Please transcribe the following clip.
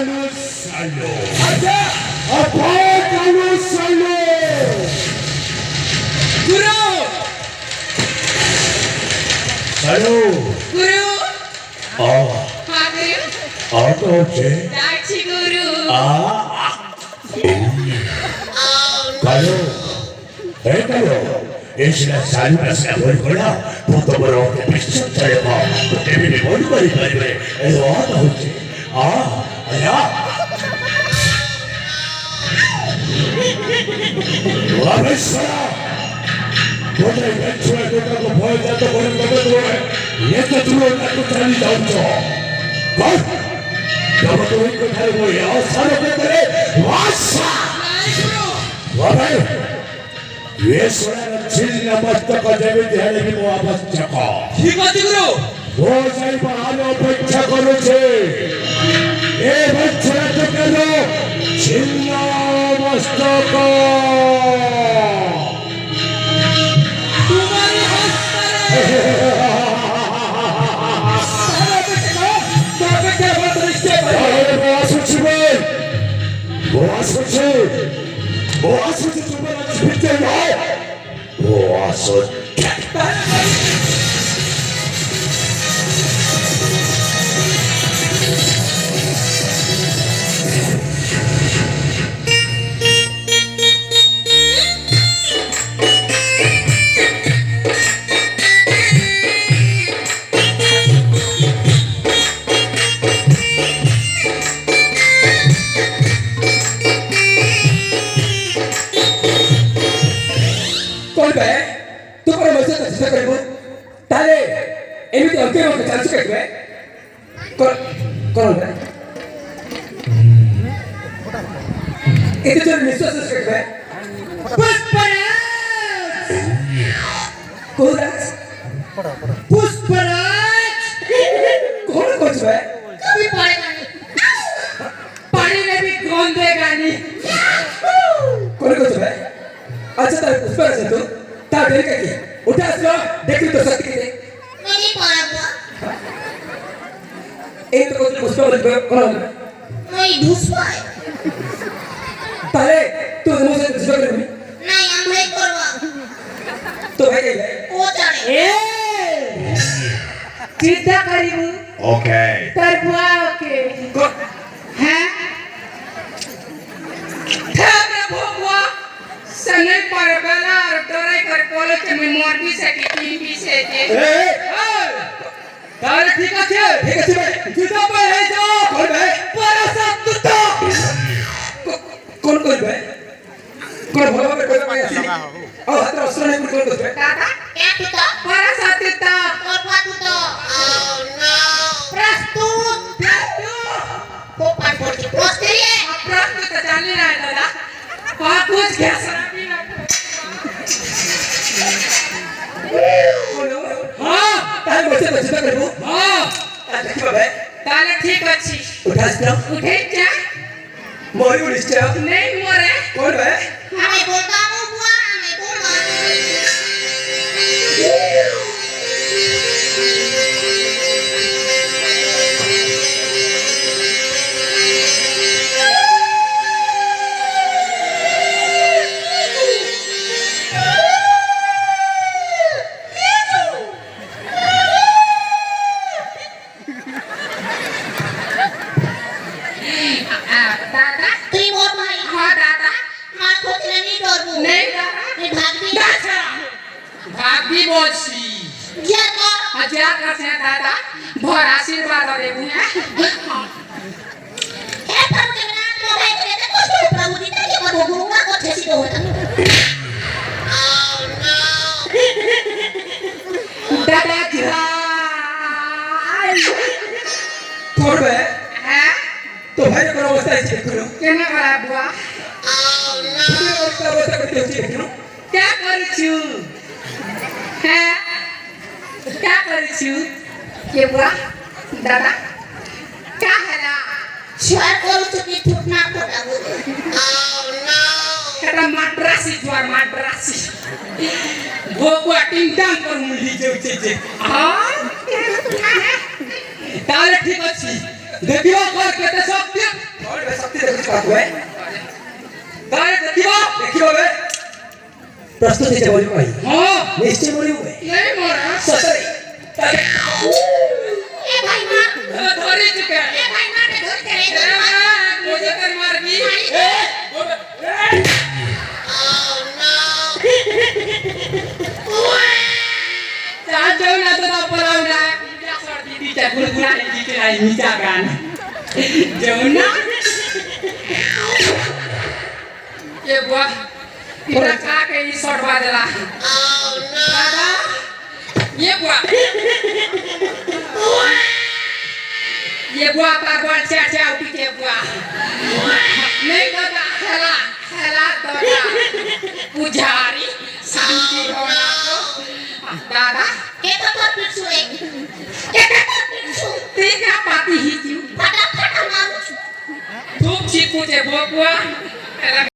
Kalu salo. Aja. Apa kalu salo? Guru. Salo. Guru. Oh. हाँ गuru. Apa je? Dachi guru. Kalu. Kalu. Esila salu rasa boleh foto berok bisa cari apa? Tapi ni boleh beri. Apa hoje? Ayah. Odisha. Kota Ventura kota ko bhai jato koran bata to hai. Ye to tu ko chali jao cho. Kau. Jab to ko thare wo ya saro ko kare. Vasha. Wahai. Ye sora chilna mastaka jabe dhare ki mo avashyaka. ठीक है गुरु. वो जाई बाहर अपेक्षा करो छे ए बच्चा तो करो छिन्ना मस्तक तुम्हारी itu jadi misal sesuatu. Pushparaj. Kudas. Pushparaj. कौन कुछ है? कभी पढ़ेगा नहीं। पानी में भी गंदेगा नहीं। कौन कुछ है? अच्छा तार पुष्पराज है तू? तार देख के उठा इसको देख तो सकती है। मैं नहीं पढ़ा हुआ। एक तो कुछ पुष्पराज कौन? मैं पुष्पा है। तारे तू मुझे पुष्पा कर नहीं? नहीं हम नहीं करवा। तो भाई क्या है? वो चढ़े। चिंता करिबू. Okay. तरबुआ ओके. हैं? ठहरे भोगवा. सने पर बेला और डरे कर बोले कि मैं मोरबी से की टीम भी से थे. तारे ठीक है भाई. चिंता पे है जो. कौन भाई? परासात तुता. कौन भाई? कौन भगवान में कोई नहीं है. हाथ रस्ता नहीं कौन है? दादा क्या तुता? परासात तुता. और बात तुता. Oh no. प्रस्तुत. को पाठ पढ़ती प्रस्तुत है. प्रस्तुत तो जाने रहा है दादा. हाँ कुछ घैसरा भी ना. हाँ. तारे बच्चे बच्चे कर रहे हो? हाँ. ठीक है भाई. ताले ठीक अच्छी. उठा इसको. उठे क्या? मोरी उड़ी इसको. नहीं मोरे. कौन भाई? हमें बोलता हूँ बुआ हमें बोलता. दादा. तू बोल भाई. हाँ दादा. मार खोज नहीं डरबू. नहीं दादा. नहीं भाग भी. भाभी बोलसी. क्या कर? हजार का से दादा. भर आशीर्वाद दे बुआ. क्या प्रभु के नाम में भाई को लेते कुछ तो प्रभु जी ताकि मत हो गुरुआ को ठेसी दो होता. Oh no. दादा जी. कौन भाई? हैं? तो भाई को अवस्था है करो. केना करा बुआ? Oh no. तो अवस्था करते हो करो. क्या करू छु? हैं? क्या करू छु? ये बुआ? दादा. क्या है ना? श्वार करू तो कि ठुकना पड़ा वो. Oh no. Kata madrasi jual madrasi. Buat tingdang per muli je. ताले ठीक अच्छी देखियो कर के तो सब काकुए तारे देखिबो बे प्रस्तुत है बोली भाई हां निश्चय बोली हुए नहीं मोरा ससरी ए भाई मां धरे चुके ए भाई मां ने धर करे मुझे कर मार दी चाचो ना तो पलाव ना क्या सर दीदी चकुल गुना जी के आई नीचा गान जमुना ये बुआ पूरा का के ई शॉट बाजला दादा ये बुआ तार बॉल चा उठी के बुआ नहीं दादा हला दादा पुजारी शांति होना तो दादा के तो पिछुए ठीक है पाती ही क्यों फटाफट मारू धूप छी पूछे बुआ